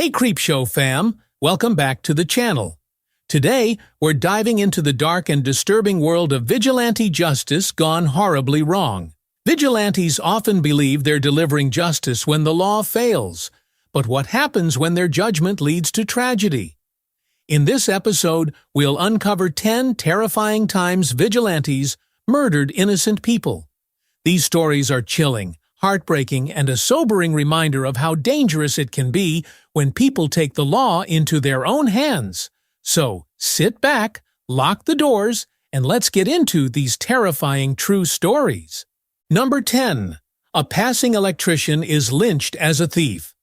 Hey Creepshow fam, welcome back to the channel. Today, we're diving into the dark and disturbing world of vigilante justice gone horribly wrong. Vigilantes often believe they're delivering justice when the law fails. But what happens when their judgment leads to tragedy? In this episode, we'll uncover 10 terrifying times vigilantes murdered innocent people. These stories are chilling, heartbreaking, and a sobering reminder of how dangerous it can be when people take the law into their own hands. So, sit back, lock the doors, and let's get into these terrifying true stories. Number 10. A passing electrician is lynched as a thief.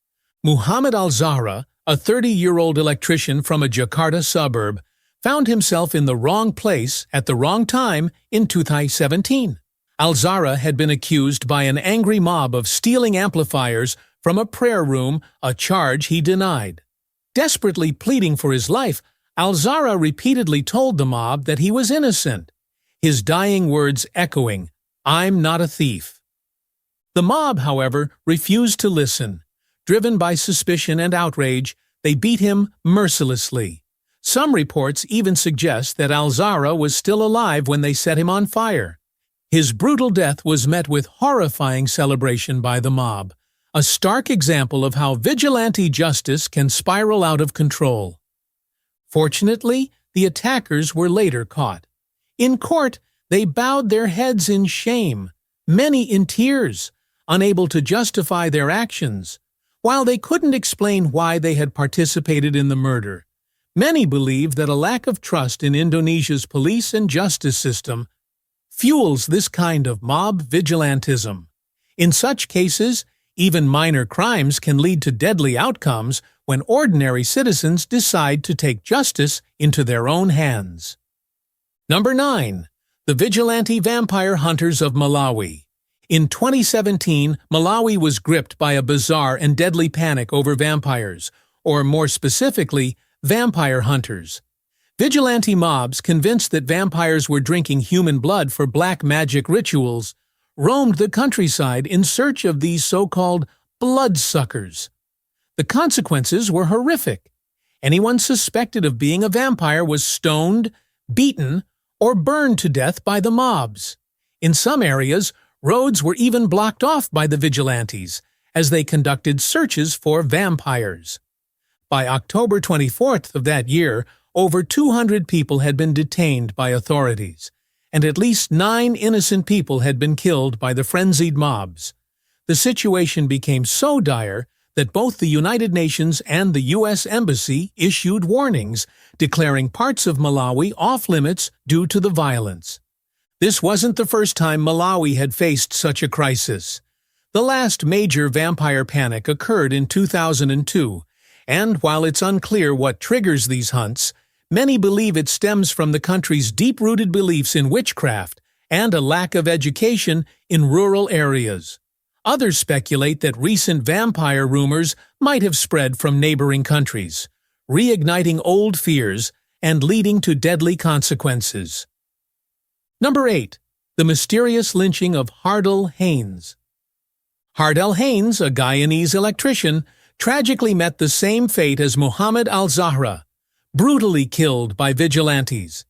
Muhammad al-Zahra, a 30-year-old electrician from a Jakarta suburb, found himself in the wrong place at the wrong time in 2017. Al-Zahra had been accused by an angry mob of stealing amplifiers from a prayer room, a charge he denied. Desperately pleading for his life, al-Zahra repeatedly told the mob that he was innocent, his dying words echoing, "I'm not a thief." The mob, however, refused to listen. Driven by suspicion and outrage, they beat him mercilessly. Some reports even suggest that al-Zahra was still alive when they set him on fire. His brutal death was met with horrifying celebration by the mob, a stark example of how vigilante justice can spiral out of control. Fortunately, the attackers were later caught. In court, they bowed their heads in shame, many in tears, unable to justify their actions. While they couldn't explain why they had participated in the murder, many believe that a lack of trust in Indonesia's police and justice system fuels this kind of mob vigilantism. In such cases, even minor crimes can lead to deadly outcomes when ordinary citizens decide to take justice into their own hands. Number 9. The Vigilante Vampire Hunters of Malawi. In 2017, Malawi was gripped by a bizarre and deadly panic over vampires, or more specifically, vampire hunters. Vigilante mobs, convinced that vampires were drinking human blood for black magic rituals, roamed the countryside in search of these so-called bloodsuckers. The consequences were horrific. Anyone suspected of being a vampire was stoned, beaten, or burned to death by the mobs. In some areas, roads were even blocked off by the vigilantes as they conducted searches for vampires. By October 24th of that year, over 200 people had been detained by authorities, and at least 9 innocent people had been killed by the frenzied mobs. The situation became so dire that both the United Nations and the U.S. Embassy issued warnings, declaring parts of Malawi off-limits due to the violence. This wasn't the first time Malawi had faced such a crisis. The last major vampire panic occurred in 2002, and while it's unclear what triggers these hunts, many believe it stems from the country's deep-rooted beliefs in witchcraft and a lack of education in rural areas. Others speculate that recent vampire rumors might have spread from neighboring countries, reigniting old fears and leading to deadly consequences. Number 8. The mysterious lynching of Hardel Haynes. Hardel Haynes, a Guyanese electrician, tragically met the same fate as Muhammad al-Zahra, brutally killed by vigilantes.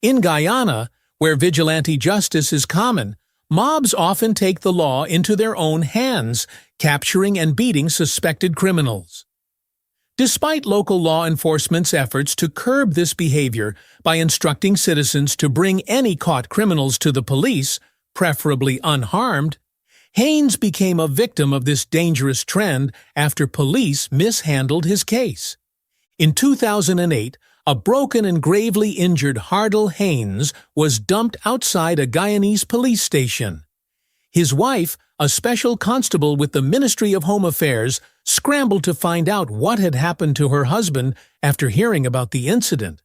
In Guyana, where vigilante justice is common, mobs often take the law into their own hands, capturing and beating suspected criminals. Despite local law enforcement's efforts to curb this behavior by instructing citizens to bring any caught criminals to the police, preferably unharmed, Haynes became a victim of this dangerous trend after police mishandled his case. In 2008, a broken and gravely injured Hardel Haynes was dumped outside a Guyanese police station. His wife, a special constable with the Ministry of Home Affairs, scrambled to find out what had happened to her husband after hearing about the incident.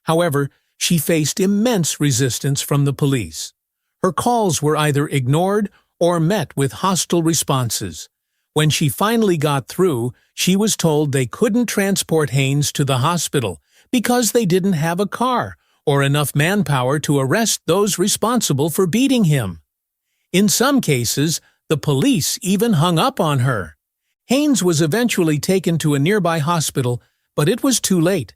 However, she faced immense resistance from the police. Her calls were either ignored or met with hostile responses. When she finally got through, she was told they couldn't transport Haynes to the hospital because they didn't have a car or enough manpower to arrest those responsible for beating him. In some cases, the police even hung up on her. Haynes was eventually taken to a nearby hospital, but it was too late.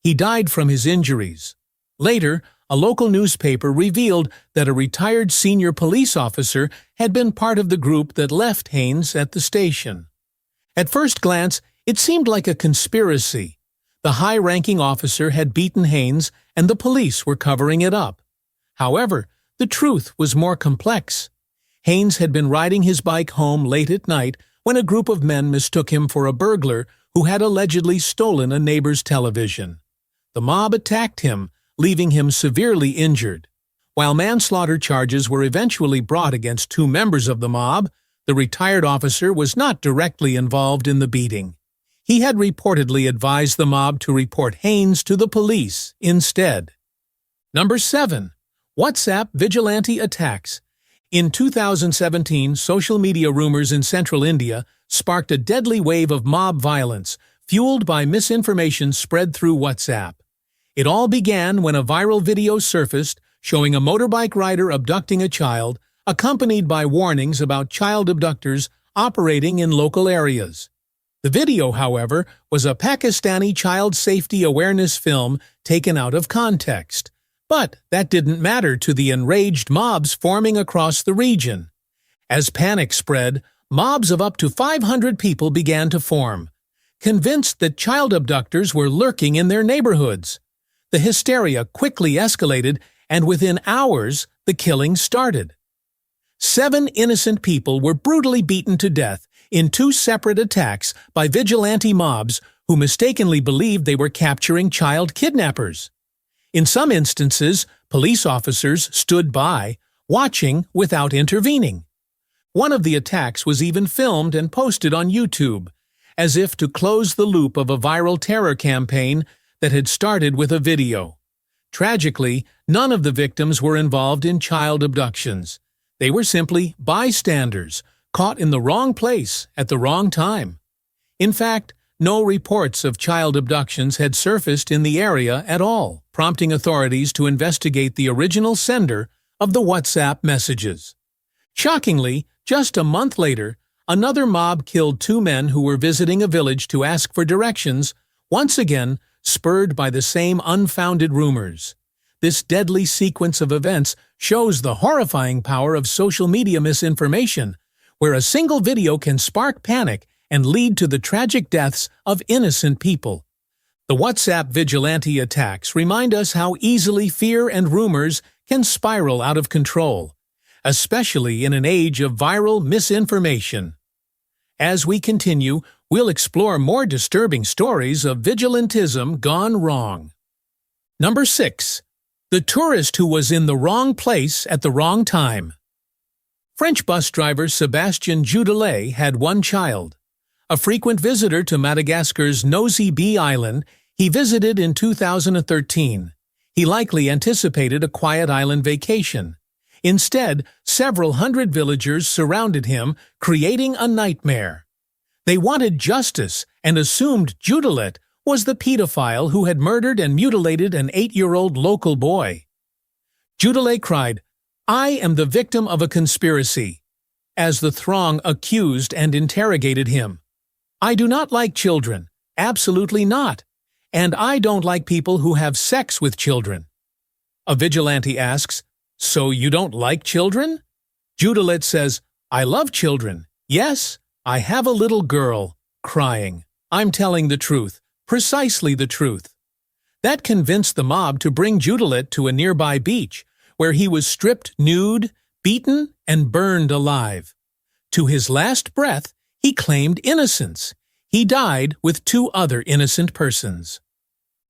He died from his injuries. Later, a local newspaper revealed that a retired senior police officer had been part of the group that left Haynes at the station. At first glance, it seemed like a conspiracy. The high-ranking officer had beaten Haynes, and the police were covering it up. However, the truth was more complex. Haynes had been riding his bike home late at night when a group of men mistook him for a burglar who had allegedly stolen a neighbor's television. The mob attacked him, leaving him severely injured. While manslaughter charges were eventually brought against 2 members of the mob, the retired officer was not directly involved in the beating. He had reportedly advised the mob to report Haynes to the police instead. Number 7. WhatsApp Vigilante Attacks. In 2017, social media rumors in central India sparked a deadly wave of mob violence, fueled by misinformation spread through WhatsApp. It all began when a viral video surfaced showing a motorbike rider abducting a child, accompanied by warnings about child abductors operating in local areas. The video, however, was a Pakistani child safety awareness film taken out of context. But that didn't matter to the enraged mobs forming across the region. As panic spread, mobs of up to 500 people began to form, convinced that child abductors were lurking in their neighborhoods. The hysteria quickly escalated, and within hours, the killing started. 7 innocent people were brutally beaten to death in 2 separate attacks by vigilante mobs who mistakenly believed they were capturing child kidnappers. In some instances, police officers stood by, watching without intervening. One of the attacks was even filmed and posted on YouTube, as if to close the loop of a viral terror campaign that had started with a video. Tragically, none of the victims were involved in child abductions. They were simply bystanders, caught in the wrong place at the wrong time. In fact, no reports of child abductions had surfaced in the area at all, prompting authorities to investigate the original sender of the WhatsApp messages. Shockingly, just a month later, another mob killed 2 men who were visiting a village to ask for directions, once again spurred by the same unfounded rumors. This deadly sequence of events shows the horrifying power of social media misinformation, where a single video can spark panic and lead to the tragic deaths of innocent people. The WhatsApp vigilante attacks remind us how easily fear and rumors can spiral out of control, especially in an age of viral misinformation. As we continue, we'll explore more disturbing stories of vigilantism gone wrong. Number 6. The tourist who was in the wrong place at the wrong time. French bus driver Sebastian Judalet had 1 child. A frequent visitor to Madagascar's Nosy Be Island, he visited in 2013. He likely anticipated a quiet island vacation. Instead, several hundred villagers surrounded him, creating a nightmare. They wanted justice and assumed Judalet was the pedophile who had murdered and mutilated an 8-year-old local boy. Judalet cried, "I am the victim of a conspiracy," as the throng accused and interrogated him. "I do not like children, absolutely not, and I don't like people who have sex with children." A vigilante asks, "So you don't like children?" Judalet says, "I love children. Yes, I have a little girl," crying. "I'm telling the truth, precisely the truth." That convinced the mob to bring Judalet to a nearby beach, where he was stripped nude, beaten, and burned alive. To his last breath, he claimed innocence. He died with 2 other innocent persons.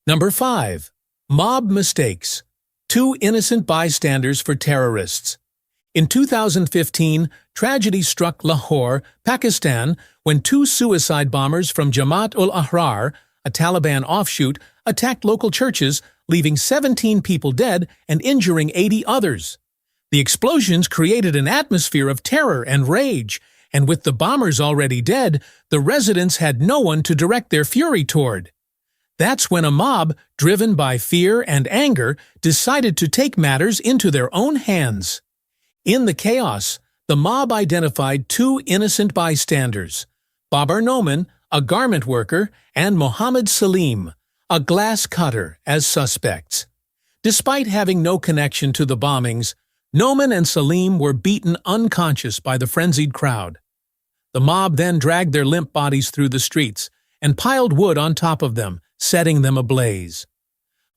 Number 5. Mob mistakes. 2 innocent bystanders for terrorists. In 2015, tragedy struck Lahore, Pakistan, when 2 suicide bombers from Jamaat al-Ahrar, a Taliban offshoot, attacked local churches, leaving 17 people dead and injuring 80 others. The explosions created an atmosphere of terror and rage, and with the bombers already dead, the residents had no one to direct their fury toward. That's when a mob, driven by fear and anger, decided to take matters into their own hands. In the chaos, the mob identified 2 innocent bystanders, Babar Noman, a garment worker, and Mohammed Salim, a glass cutter, as suspects. Despite having no connection to the bombings, Noman and Salim were beaten unconscious by the frenzied crowd. The mob then dragged their limp bodies through the streets and piled wood on top of them, setting them ablaze.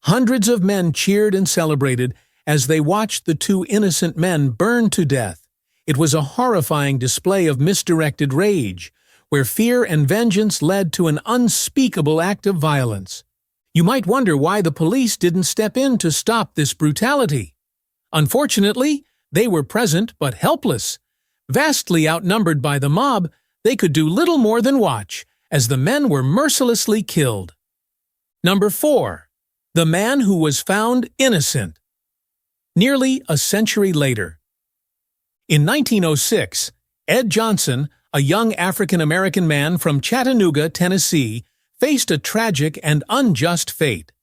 Hundreds of men cheered and celebrated as they watched the two innocent men burn to death. It was a horrifying display of misdirected rage, where fear and vengeance led to an unspeakable act of violence. You might wonder why the police didn't step in to stop this brutality. Unfortunately, they were present but helpless. Vastly outnumbered by the mob, they could do little more than watch, as the men were mercilessly killed. Number 4. The man who was found innocent. Nearly a century later. In 1906, Ed Johnson, a young African-American man from Chattanooga, Tennessee, faced a tragic and unjust fate.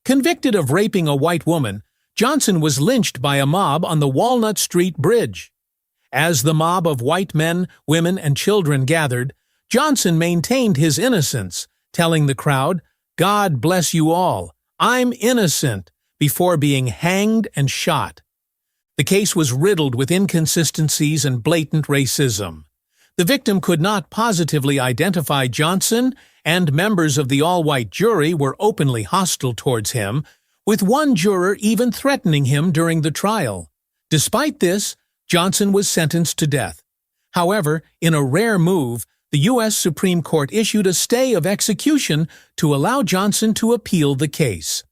Convicted of raping a white woman, Johnson was lynched by a mob on the Walnut Street Bridge. As the mob of white men, women, and children gathered, Johnson maintained his innocence, telling the crowd, "God bless you all, I'm innocent," before being hanged and shot. The case was riddled with inconsistencies and blatant racism. The victim could not positively identify Johnson, and members of the all-white jury were openly hostile towards him, with one juror even threatening him during the trial. Despite this, Johnson was sentenced to death. However, in a rare move, the U.S. Supreme Court issued a stay of execution to allow Johnson to appeal the case.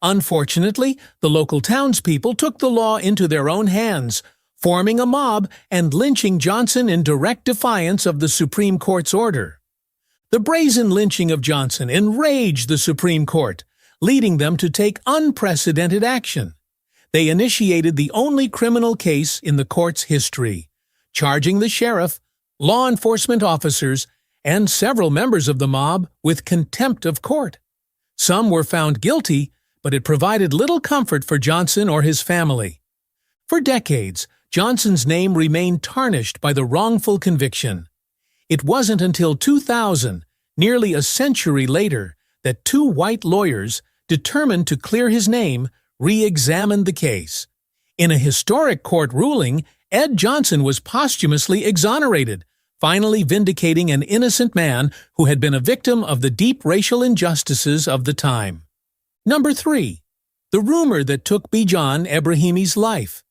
Unfortunately, the local townspeople took the law into their own hands, forming a mob and lynching Johnson in direct defiance of the Supreme Court's order. The brazen lynching of Johnson enraged the Supreme Court, leading them to take unprecedented action. They initiated the only criminal case in the court's history, charging the sheriff, law enforcement officers, and several members of the mob with contempt of court. Some were found guilty, but it provided little comfort for Johnson or his family. For decades, Johnson's name remained tarnished by the wrongful conviction. It wasn't until 2000, nearly a century later, that two white lawyers, determined to clear his name, re-examined the case. In a historic court ruling, Ed Johnson was posthumously exonerated, finally vindicating an innocent man who had been a victim of the deep racial injustices of the time. Number 3. The rumor that took Bijan Ebrahimi's life.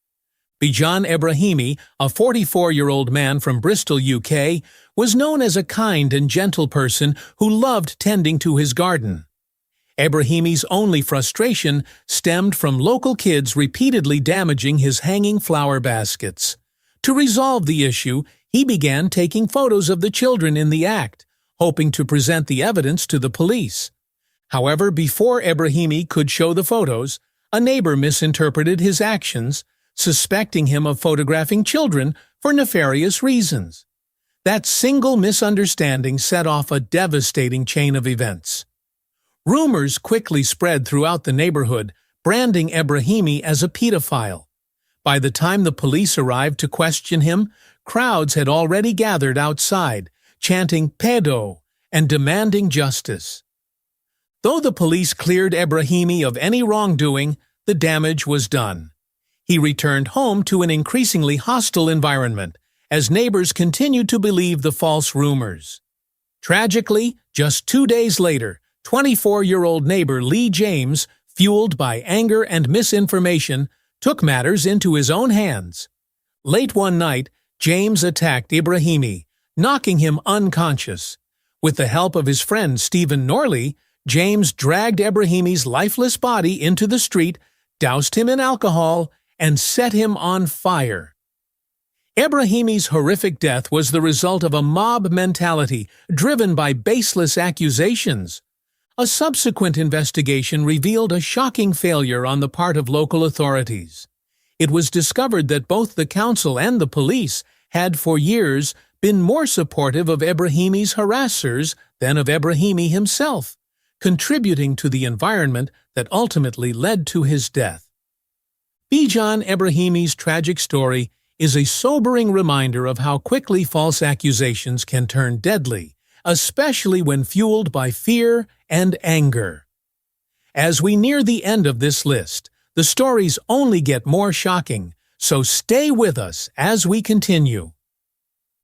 Bijan Ebrahimi, a 44-year-old man from Bristol, UK, was known as a kind and gentle person who loved tending to his garden. Ebrahimi's only frustration stemmed from local kids repeatedly damaging his hanging flower baskets. To resolve the issue, he began taking photos of the children in the act, hoping to present the evidence to the police. However, before Ebrahimi could show the photos, a neighbor misinterpreted his actions, suspecting him of photographing children for nefarious reasons. That single misunderstanding set off a devastating chain of events. Rumors quickly spread throughout the neighborhood, branding Ebrahimi as a pedophile. By the time the police arrived to question him, crowds had already gathered outside, chanting "pedo" and demanding justice. Though the police cleared Ebrahimi of any wrongdoing, the damage was done. He returned home to an increasingly hostile environment, as neighbors continued to believe the false rumors. Tragically, just 2 days later, 24-year-old neighbor Lee James, fueled by anger and misinformation, took matters into his own hands. Late one night, James attacked Ebrahimi, knocking him unconscious. With the help of his friend Stephen Norley, James dragged Ebrahimi's lifeless body into the street, doused him in alcohol, and set him on fire. Ebrahimi's horrific death was the result of a mob mentality driven by baseless accusations. A subsequent investigation revealed a shocking failure on the part of local authorities. It was discovered that both the council and the police had for years been more supportive of Ebrahimi's harassers than of Ebrahimi himself, contributing to the environment that ultimately led to his death. Bijan Ebrahimi's tragic story is a sobering reminder of how quickly false accusations can turn deadly especially when fueled by fear and anger. As we near the end of this list, the stories only get more shocking, so stay with us as we continue.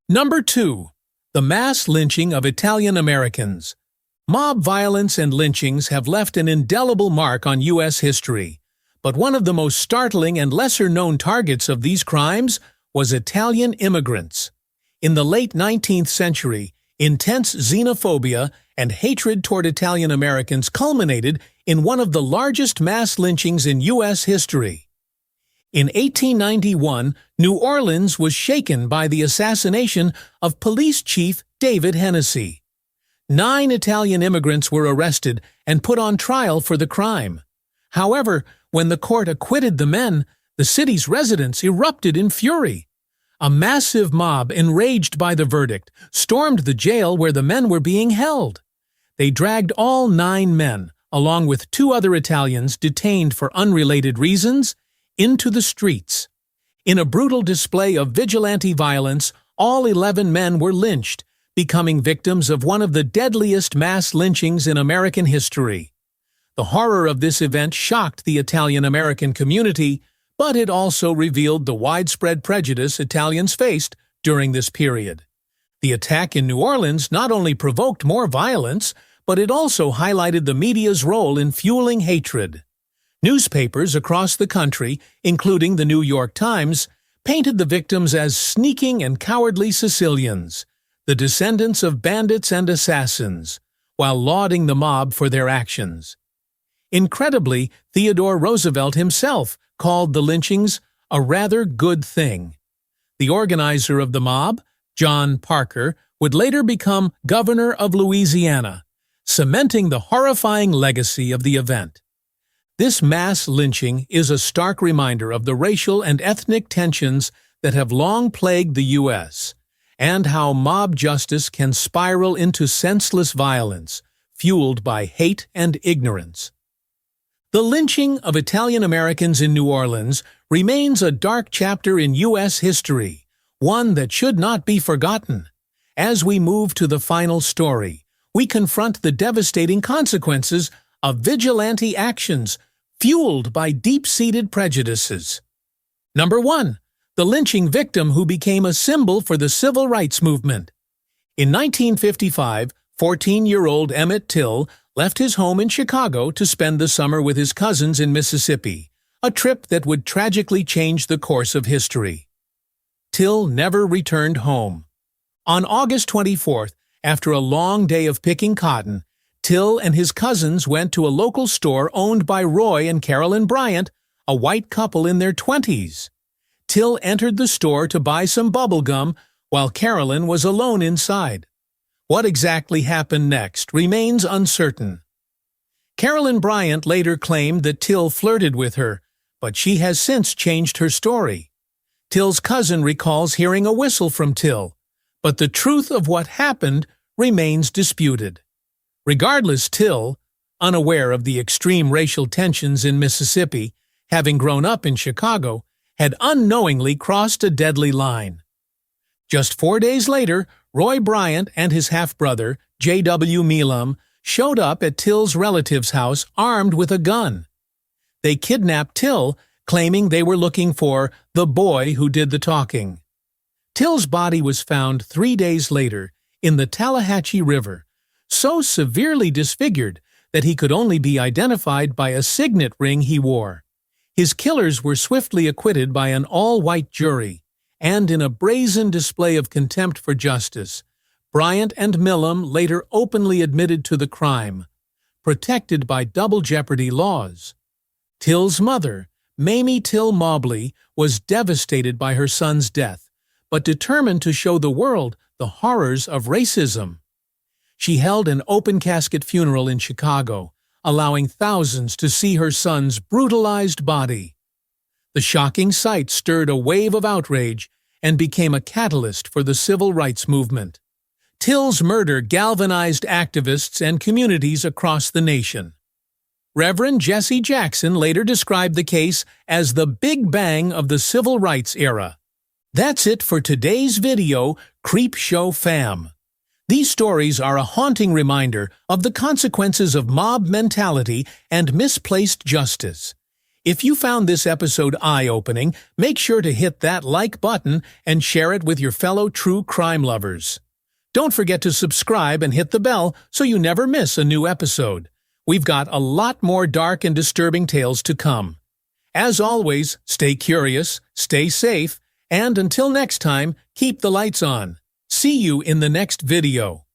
Number 2. The mass lynching of Italian Americans. Mob violence and lynchings have left an indelible mark on U.S. history, but one of the most startling and lesser-known targets of these crimes was Italian immigrants. In the late 19th century, intense xenophobia and hatred toward Italian Americans culminated in one of the largest mass lynchings in U.S. history. In 1891, New Orleans was shaken by the assassination of Police Chief David Hennessy. 9 Italian immigrants were arrested and put on trial for the crime. However, when the court acquitted the men, the city's residents erupted in fury. A massive mob, enraged by the verdict, stormed the jail where the men were being held. They dragged all 9 men, along with 2 other Italians detained for unrelated reasons, into the streets. In a brutal display of vigilante violence, all 11 men were lynched, becoming victims of one of the deadliest mass lynchings in American history. The horror of this event shocked the Italian-American community, but it also revealed the widespread prejudice Italians faced during this period. The attack in New Orleans not only provoked more violence, but it also highlighted the media's role in fueling hatred. Newspapers across the country, including the New York Times, painted the victims as sneaking and cowardly Sicilians, the descendants of bandits and assassins, while lauding the mob for their actions. Incredibly, Theodore Roosevelt himself called the lynchings a rather good thing. The organizer of the mob, John Parker, would later become governor of Louisiana, cementing the horrifying legacy of the event. This mass lynching is a stark reminder of the racial and ethnic tensions that have long plagued the U.S., and how mob justice can spiral into senseless violence, fueled by hate and ignorance. The lynching of Italian Americans in New Orleans remains a dark chapter in U.S. history, one that should not be forgotten. As we move to the final story, we confront the devastating consequences of vigilante actions fueled by deep-seated prejudices. Number 1. The lynching victim who became a symbol for the civil rights movement. In 1955, 14-year-old Emmett Till left his home in Chicago to spend the summer with his cousins in Mississippi, a trip that would tragically change the course of history. Till never returned home. On August 24th, after a long day of picking cotton, Till and his cousins went to a local store owned by Roy and Carolyn Bryant, a white couple in their 20s. Till entered the store to buy some bubble gum while Carolyn was alone inside. What exactly happened next remains uncertain. Carolyn Bryant later claimed that Till flirted with her, but she has since changed her story. Till's cousin recalls hearing a whistle from Till, but the truth of what happened remains disputed. Regardless, Till, unaware of the extreme racial tensions in Mississippi, having grown up in Chicago, had unknowingly crossed a deadly line. Just 4 days later, Roy Bryant and his half-brother, J.W. Milam, showed up at Till's relative's house armed with a gun. They kidnapped Till, claiming they were looking for the boy who did the talking. Till's body was found 3 days later in the Tallahatchie River, so severely disfigured that he could only be identified by a signet ring he wore. His killers were swiftly acquitted by an all-white jury, and in a brazen display of contempt for justice, Bryant and Milam later openly admitted to the crime, protected by double jeopardy laws. Till's mother, Mamie Till Mobley, was devastated by her son's death, but determined to show the world the horrors of racism. She held an open-casket funeral in Chicago, allowing thousands to see her son's brutalized body. The shocking sight stirred a wave of outrage and became a catalyst for the civil rights movement. Till's murder galvanized activists and communities across the nation. Reverend Jesse Jackson later described the case as the Big Bang of the civil rights era. That's it for today's video, Creepshow fam. These stories are a haunting reminder of the consequences of mob mentality and misplaced justice. If you found this episode eye-opening, make sure to hit that like button and share it with your fellow true crime lovers. Don't forget to subscribe and hit the bell so you never miss a new episode. We've got a lot more dark and disturbing tales to come. As always, stay curious, stay safe, and until next time, keep the lights on. See you in the next video.